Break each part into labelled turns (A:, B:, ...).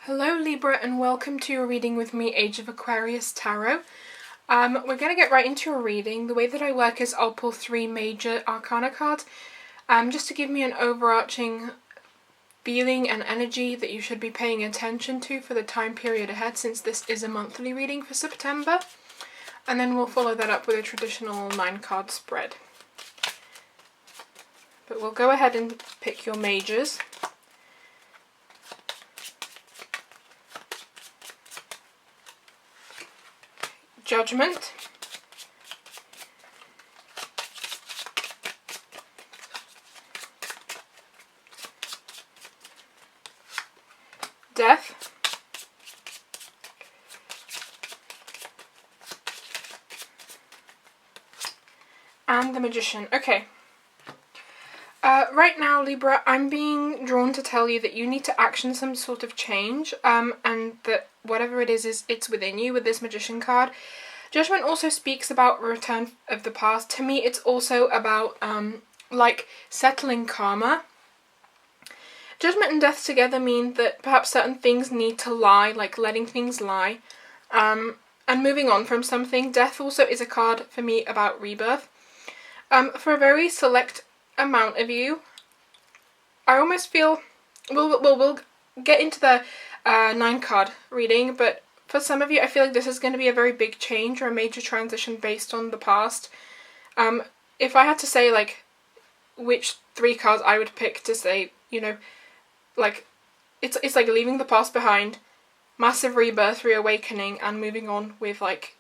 A: Hello Libra and welcome to your reading with me, Age of Aquarius Tarot. We're going to get right into your reading. The way that I work is I'll pull 3 major arcana cards just to give me an overarching feeling and energy that you should be paying attention to for the time period ahead, since this is a monthly reading for September. And then we'll follow that up with a traditional 9-card spread. But we'll go ahead and pick your majors. Judgment, Death, and the Magician. Okay. Right now, Libra, I'm being drawn to tell you that you need to action some sort of change, and that whatever it is it's within you with this Magician card. Judgment also speaks about return of the past. To me, it's also about, like, settling karma. Judgment and Death together mean that perhaps certain things need to lie, like letting things lie, and moving on from something. Death also is a card for me about rebirth. For a very select amount of you, I almost feel we'll get into the 9-card reading, but for some of you I feel like this is going to be a very big change or a major transition based on the past. If I had to say like which 3 cards I would pick to say, you know, like it's like leaving the past behind, massive rebirth, reawakening, and moving on with like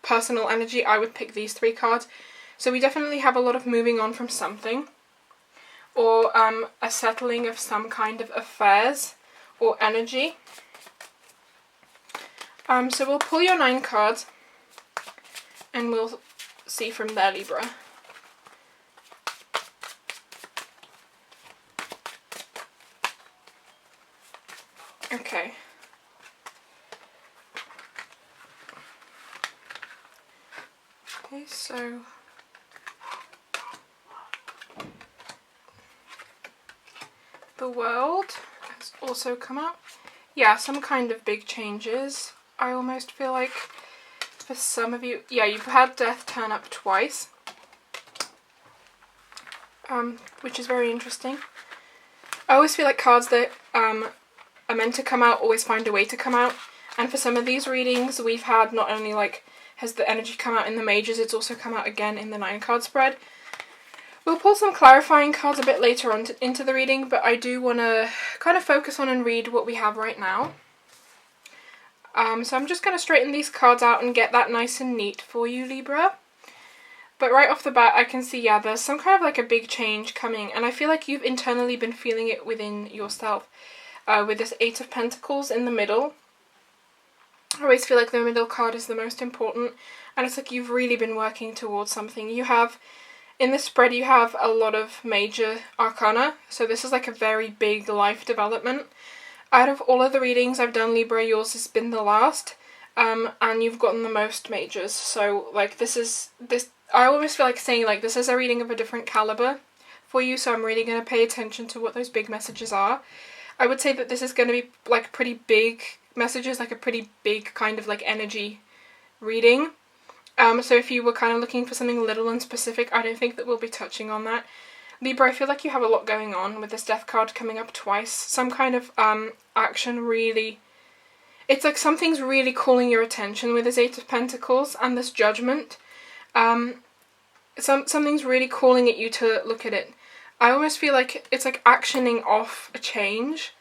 A: personal energy, I would pick these 3 cards. So we definitely have a lot of moving on from something, or a settling of some kind of affairs or energy. So we'll pull your 9 cards and we'll see from there, Libra. Okay. Okay, so the World has also come up. Yeah, some kind of big changes. I almost feel like for some of you, yeah, you've had Death turn up twice, which is very interesting. I always feel like cards that are meant to come out always find a way to come out, and for some of these readings we've had not only like has the energy come out in the majors, it's also come out again in the 9-card spread. We'll pull some clarifying cards a bit later on into the reading, but I do want to kind of focus on and read what we have right now. So I'm just going to straighten these cards out and get that nice and neat for you, Libra. But right off the bat, I can see, yeah, there's some kind of like a big change coming, and I feel like you've internally been feeling it within yourself. With this 8 of Pentacles in the middle, I always feel like the middle card is the most important, and it's like you've really been working towards something. You have, in this spread, you have a lot of major arcana, so this is like a very big life development. Out of all of the readings I've done, Libra, yours has been the last, and you've gotten the most majors. So like this, I always feel like saying like this is a reading of a different caliber for you, so I'm really going to pay attention to what those big messages are. I would say that this is going to be like pretty big messages, like a pretty big kind of like energy reading. So if you were kind of looking for something little and specific, I don't think that we'll be touching on that. Libra, I feel like you have a lot going on with this Death card coming up twice. Some kind of action really... It's like something's really calling your attention with this 8 of Pentacles and this Judgment. Something's really calling at you to look at it. I almost feel like it's like actioning off a change.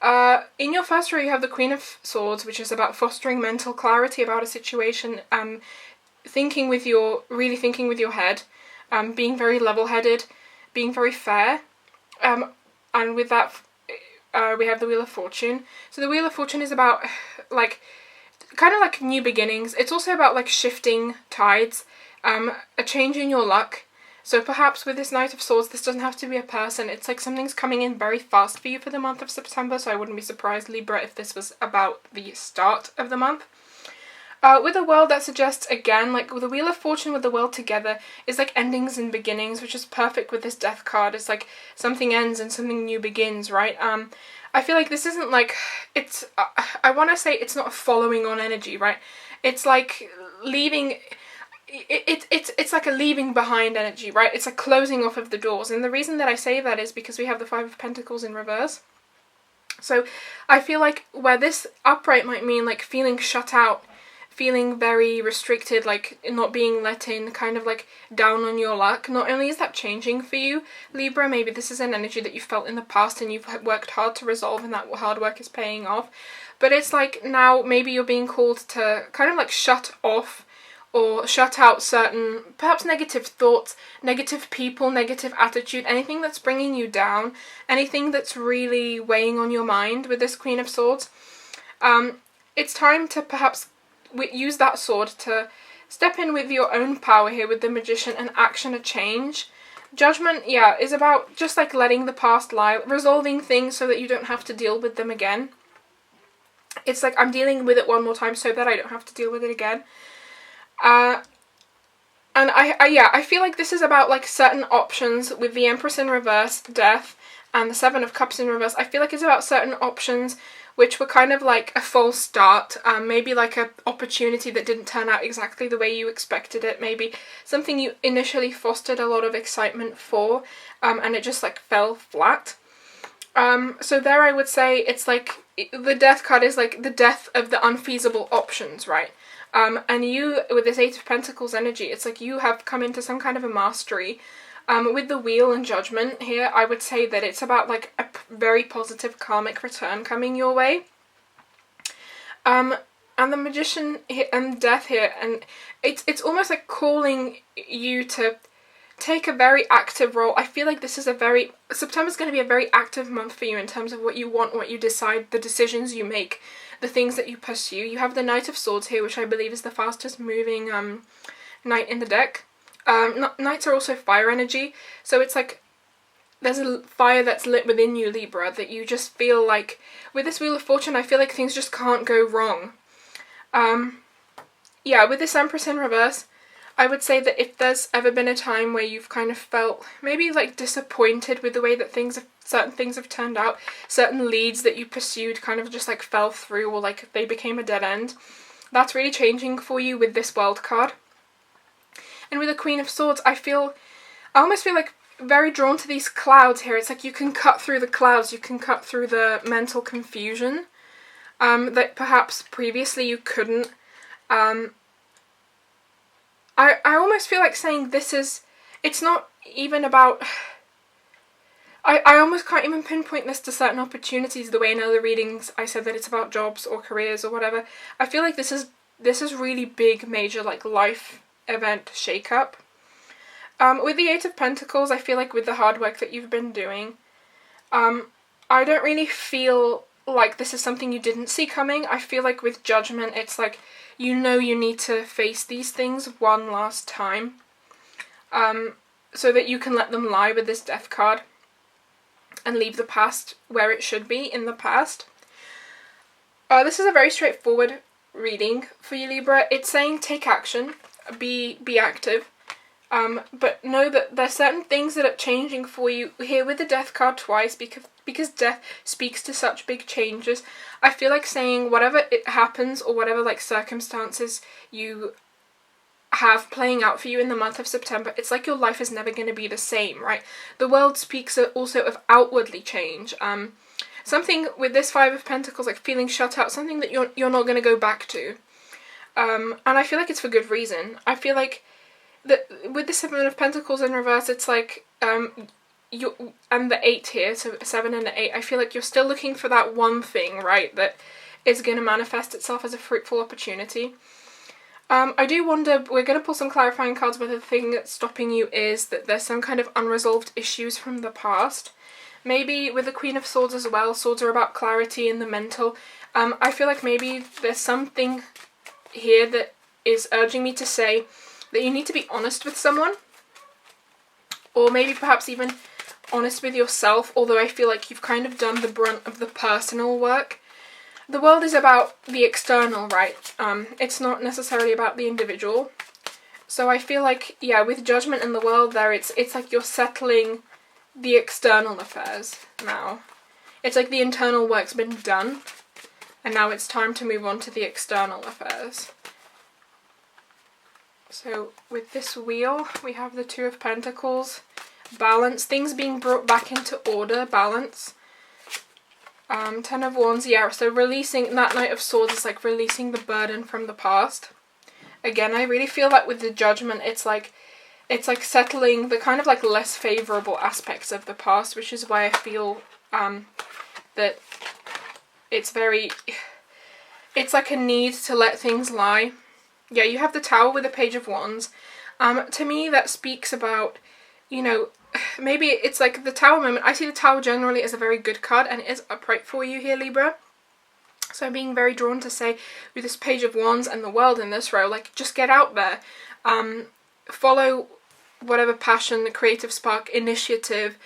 A: In your first row you have the Queen of Swords, which is about fostering mental clarity about a situation, really thinking with your head, being very level-headed, being very fair, and with that we have the Wheel of Fortune. So the Wheel of Fortune is about like kind of like new beginnings. It's also about like shifting tides, a change in your luck. So perhaps with this Knight of Swords, this doesn't have to be a person. It's like something's coming in very fast for you for the month of September, so I wouldn't be surprised, Libra, if this was about the start of the month. With a world that suggests, again, like with the Wheel of Fortune with the world together, is like endings and beginnings, which is perfect with this Death card. It's like something ends and something new begins, right? I feel like this isn't like, it's, I want to say it's not a following on energy, right? It's like leaving, it's like a leaving behind energy, right? It's a closing off of the doors. And the reason that I say that is because we have the Five of Pentacles in reverse. So I feel like where this upright might mean like feeling shut out, feeling very restricted, like not being let in, kind of like down on your luck. Not only is that changing for you, Libra, maybe this is an energy that you felt in the past and you've worked hard to resolve and that hard work is paying off. But it's like now maybe you're being called to kind of like shut off or shut out certain, perhaps negative thoughts, negative people, negative attitude, anything that's bringing you down, anything that's really weighing on your mind with this Queen of Swords. It's time to perhaps use that sword to step in with your own power here with the Magician and action a change. Judgment, yeah, is about just like letting the past lie, resolving things so that you don't have to deal with them again. It's like I'm dealing with it one more time so that I don't have to deal with it again. And I feel like this is about like certain options with the Empress in reverse, Death, and the Seven of Cups in reverse. I feel like it's about certain options which were kind of like a false start, maybe like an opportunity that didn't turn out exactly the way you expected it, maybe something you initially fostered a lot of excitement for, and it just like fell flat. So there I would say it's like, the Death card is like the death of the unfeasible options, right? And you, with this Eight of Pentacles energy, it's like you have come into some kind of a mastery. With the Wheel and Judgment here, I would say that it's about like a very positive karmic return coming your way. And the Magician here, and Death here, and it's almost like calling you to take a very active role. I feel like this is September's going to be a very active month for you in terms of what you want, what you decide, the decisions you make, the things that you pursue. You have the Knight of Swords here, which I believe is the fastest moving knight in the deck. Knights are also fire energy, so it's like there's a fire that's lit within you, Libra, that you just feel like, with this Wheel of Fortune, I feel like things just can't go wrong. Yeah, with this Empress in reverse, I would say that if there's ever been a time where you've kind of felt maybe like disappointed with the way that certain things have turned out, certain leads that you pursued kind of just like fell through or like they became a dead end, that's really changing for you with this World card. And with the Queen of Swords, I almost feel like very drawn to these clouds here. It's like you can cut through the clouds, you can cut through the mental confusion that perhaps previously you couldn't. I almost feel like saying it's not even about, I almost can't even pinpoint this to certain opportunities the way in other readings I said that it's about jobs or careers or whatever. I feel like this is really big, major, like life event shake-up. With the Eight of Pentacles, I feel like with the hard work that you've been doing, I don't really feel like this is something you didn't see coming. I feel like with Judgment, it's like you need to face these things one last time, so that you can let them lie with this Death card and leave the past where it should be, in the past. This is a very straightforward reading for you, Libra. It's saying take action, be active, but know that there's certain things that are changing for you here with the Death card twice, because death speaks to such big changes. I feel like saying whatever it happens or whatever like circumstances you have playing out for you in the month of September, it's like your life is never going to be the same, right? The world speaks also of outwardly change. Something with this Five of Pentacles, like feeling shut out, something that you're not going to go back to. And I feel like it's for good reason. I feel like that with the Seven of Pentacles in reverse, it's like you and the 8 here, so 7 and the 8, I feel like you're still looking for that one thing, right, that is going to manifest itself as a fruitful opportunity. I do wonder, we're going to pull some clarifying cards, whether the thing that's stopping you is that there's some kind of unresolved issues from the past. Maybe with the Queen of Swords as well, swords are about clarity and the mental. I feel like maybe there's something here that is urging me to say that you need to be honest with someone, or maybe perhaps even honest with yourself, although I feel like you've kind of done the brunt of the personal work. the world is about the external, right? It's not necessarily about the individual. So I feel like, yeah, with Judgment in the world there, it's like you're settling the external affairs now. It's like the internal work's been done, and now it's time to move on to the external affairs. So with this wheel, we have the Two of Pentacles, balance, things being brought back into order, balance. Ten of Wands, yeah, so releasing, that Knight of Swords is like releasing the burden from the past. Again, I really feel that with the Judgment, it's like settling the kind of like less favourable aspects of the past, which is why I feel that it's like a need to let things lie. Yeah, you have the Tower with the Page of Wands. To me, that speaks about, you know, maybe it's like the Tower moment. I see the Tower generally as a very good card, and it is upright for you here, Libra. So I'm being very drawn to say, with this Page of Wands and the World in this row, like, just get out there. Follow whatever passion, the creative spark, initiative,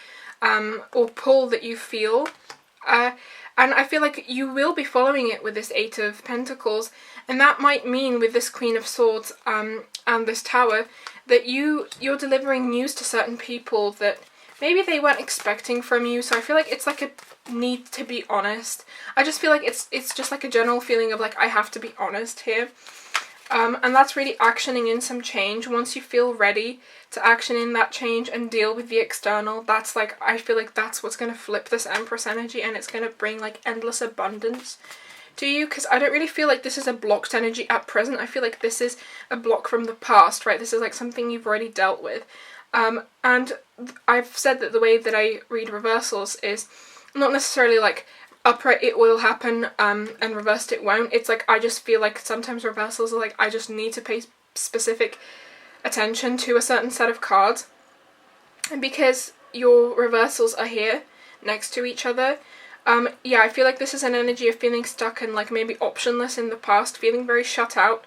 A: or pull that you feel. And I feel like you will be following it with this Eight of Pentacles, and that might mean with this Queen of Swords and this Tower that you're delivering news to certain people that maybe they weren't expecting from you. So I feel like it's like a need to be honest. I just feel like it's just like a general feeling of like, I have to be honest here. And that's really actioning in some change. Once you feel ready to action in that change and deal with the external, that's like, I feel like that's what's going to flip this Empress energy, and it's going to bring like endless abundance to you, because I don't really feel like this is a blocked energy at present. I feel like this is a block from the past, right? This is like something you've already dealt with. And I've said that the way that I read reversals is not necessarily like upright it will happen and reversed it won't. It's like, I just feel like sometimes reversals are like, I just need to pay specific attention to a certain set of cards. And because your reversals are here next to each other, yeah, I feel like this is an energy of feeling stuck and like maybe optionless in the past, feeling very shut out.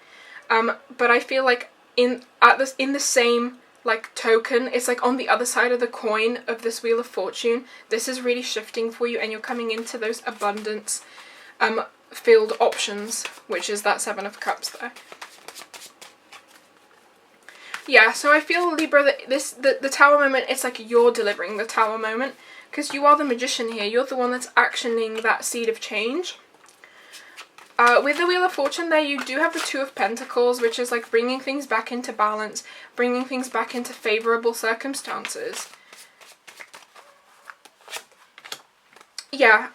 A: But I feel like in the same like token, it's like on the other side of the coin of this Wheel of Fortune, this is really shifting for you, and you're coming into those abundance filled options, which is that Seven of Cups there. Yeah, so I feel, Libra, that the Tower moment, it's like you're delivering the Tower moment, because you are the Magician here. You're the one that's actioning that seed of change. With the Wheel of Fortune there, you do have the Two of Pentacles, which is like bringing things back into balance, bringing things back into favourable circumstances. Yeah,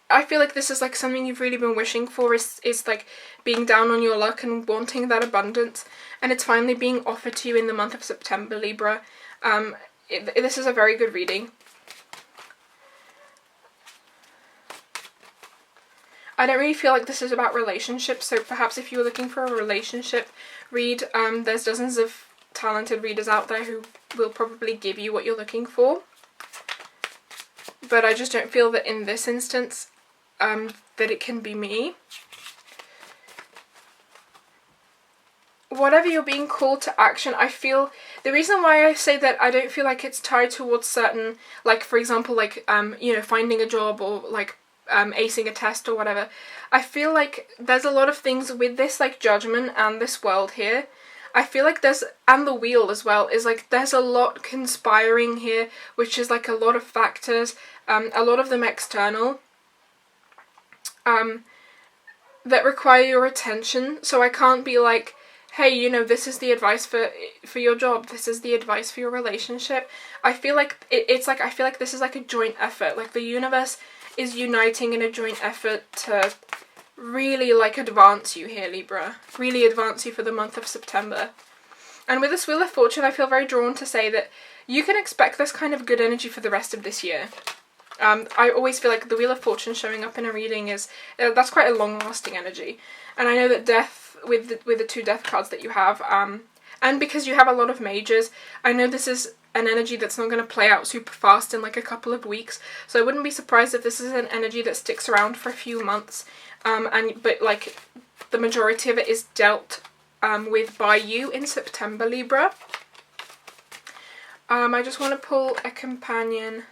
A: I feel like this is like something you've really been wishing for, is like being down on your luck and wanting that abundance, and it's finally being offered to you in the month of September, Libra. This is a very good reading. I don't really feel like this is about relationships, so perhaps if you were looking for a relationship read, there's dozens of talented readers out there who will probably give you what you're looking for. But I just don't feel that in this instance, that it can be me. Whatever you're being called to action, I feel, the reason why I say that I don't feel like it's tied towards certain, like for example, like, you know, finding a job or like, acing a test or whatever. I feel like there's a lot of things with this like Judgment and this World here. I feel like there's, and the Wheel as well, is like there's a lot conspiring here, which is like a lot of factors, a lot of them external, that require your attention. So I can't be like, hey, you know, this is the advice for your job, this is the advice for your relationship. I feel like it's like, I feel like this is like a joint effort, like the universe is uniting in a joint effort to really like advance you here, Libra. Really advance you for the month of September. And with this Wheel of Fortune, I feel very drawn to say that you can expect this kind of good energy for the rest of this year. I always feel like the Wheel of Fortune showing up in a reading is, that's quite a long-lasting energy. And I know that death, with the two death cards that you have, and because you have a lot of majors, I know this is an energy that's not going to play out super fast in like a couple of weeks, so I wouldn't be surprised if this is an energy that sticks around for a few months, but like the majority of it is dealt with by you in September, Libra. I just want to pull a companion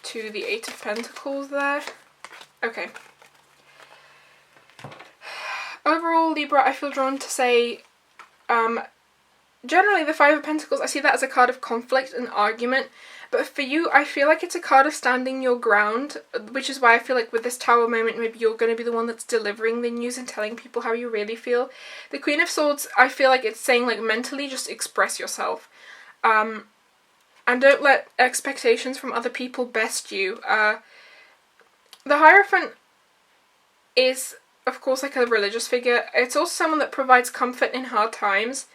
A: to the Eight of Pentacles there. Okay. overall, Libra, I feel drawn to say, generally the Five of Pentacles, I see that as a card of conflict and argument. But for you, I feel like it's a card of standing your ground, which is why I feel like with this Tower moment, maybe you're going to be the one that's delivering the news and telling people how you really feel. The Queen of Swords, I feel like it's saying, like, mentally just express yourself. And don't let expectations from other people best you. The Hierophant is, of course, like a religious figure. It's also someone that provides comfort in hard times.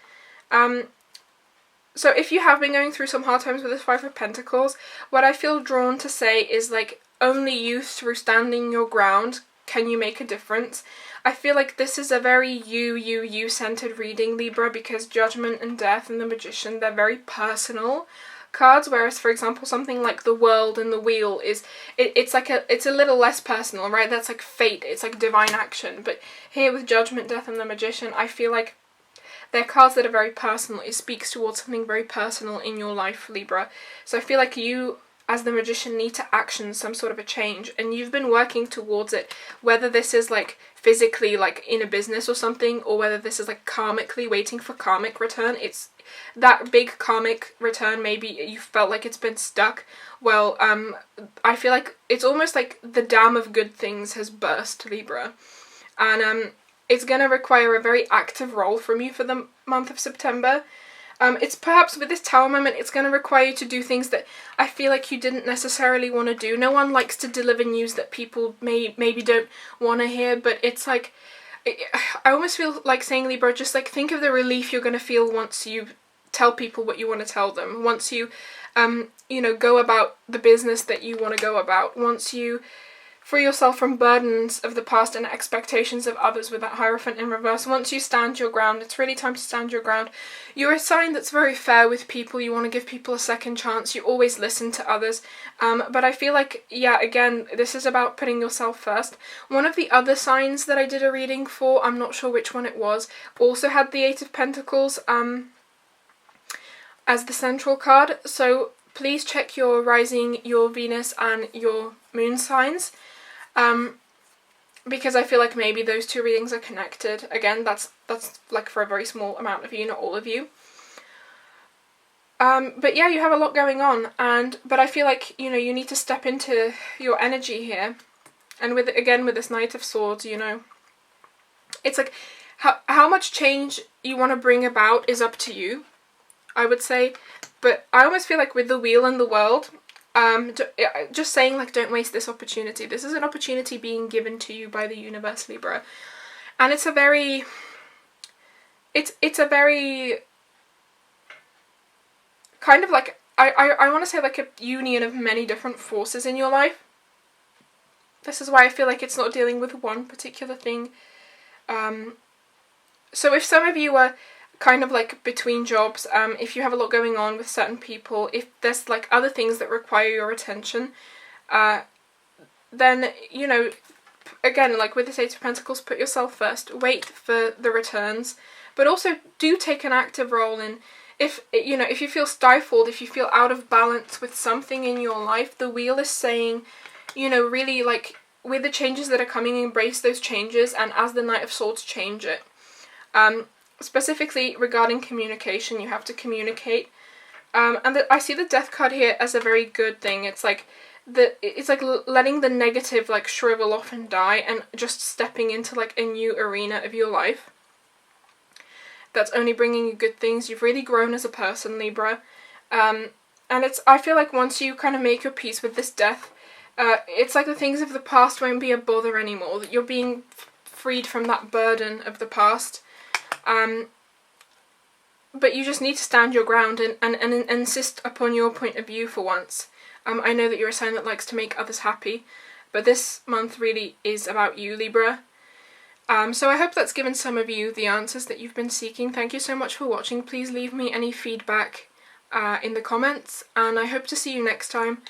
A: So if you have been going through some hard times with this Five of Pentacles, what I feel drawn to say is, like, only you, through standing your ground, can you make a difference. I feel like this is a very you-centered reading, Libra, because Judgment and Death and the Magician, they're very personal cards, whereas, for example, something like the World and the Wheel is, it's a little less personal, right? That's like fate, it's like divine action. But here with Judgment, Death and the Magician, I feel like they're cards that are very personal. It speaks towards something very personal in your life, Libra. So I feel like you, as the Magician, need to action some sort of a change, and you've been working towards it, whether this is like physically, like in a business or something, or whether this is like karmically waiting for karmic return. It's that big karmic return, maybe you felt like it's been stuck. Well, I feel like it's almost like the dam of good things has burst, Libra, and it's going to require a very active role from you for the month of September. It's perhaps with this Tower moment, it's going to require you to do things that I feel like you didn't necessarily want to do. No one likes to deliver news that people maybe don't want to hear, but it's like, I almost feel like saying, Libra, just like think of the relief you're going to feel once you tell people what you want to tell them. Once you, go about the business that you want to go about. Once you free yourself from burdens of the past and expectations of others with that Hierophant in reverse. Once you stand your ground, it's really time to stand your ground. You're a sign that's very fair with people. You want to give people a second chance. You always listen to others. But I feel like, yeah, again, this is about putting yourself first. One of the other signs that I did a reading for, I'm not sure which one it was, also had the Eight of Pentacles as the central card. So please check your rising, your Venus, and your moon signs. Because I feel like maybe those two readings are connected. Again, that's like for a very small amount of you, not all of you. But yeah, you have a lot going on, but I feel like, you need to step into your energy here. And with this Knight of Swords, it's like how much change you want to bring about is up to you, I would say. But I almost feel like with the Wheel and the World, just saying, like, don't waste this opportunity. This is an opportunity being given to you by the universe, Libra, and it's a very kind of like, I want to say like a union of many different forces in your life. This is why I feel like it's not dealing with one particular thing. So if some of you are kind of like between jobs, if you have a lot going on with certain people, if there's like other things that require your attention, then, again, like with this Eight of Pentacles, put yourself first, wait for the returns, but also do take an active role in, if you feel stifled, if you feel out of balance with something in your life, the Wheel is saying, really, like, with the changes that are coming, embrace those changes, and as the Knight of Swords, change it. Specifically regarding communication, you have to communicate. I see the Death card here as a very good thing. It's like letting the negative like shrivel off and die, and just stepping into like a new arena of your life that's only bringing you good things. You've really grown as a person, Libra. And I feel like once you kind of make your peace with this Death, it's like the things of the past won't be a bother anymore. That you're being freed from that burden of the past. But you just need to stand your ground and insist upon your point of view for once. I know that you're a sign that likes to make others happy, but this month really is about you, Libra. So I hope that's given some of you the answers that you've been seeking. Thank you so much for watching. Please leave me any feedback in the comments, and I hope to see you next time.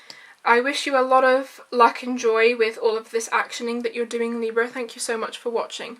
A: I wish you a lot of luck and joy with all of this actioning that you're doing, Libra. Thank you so much for watching.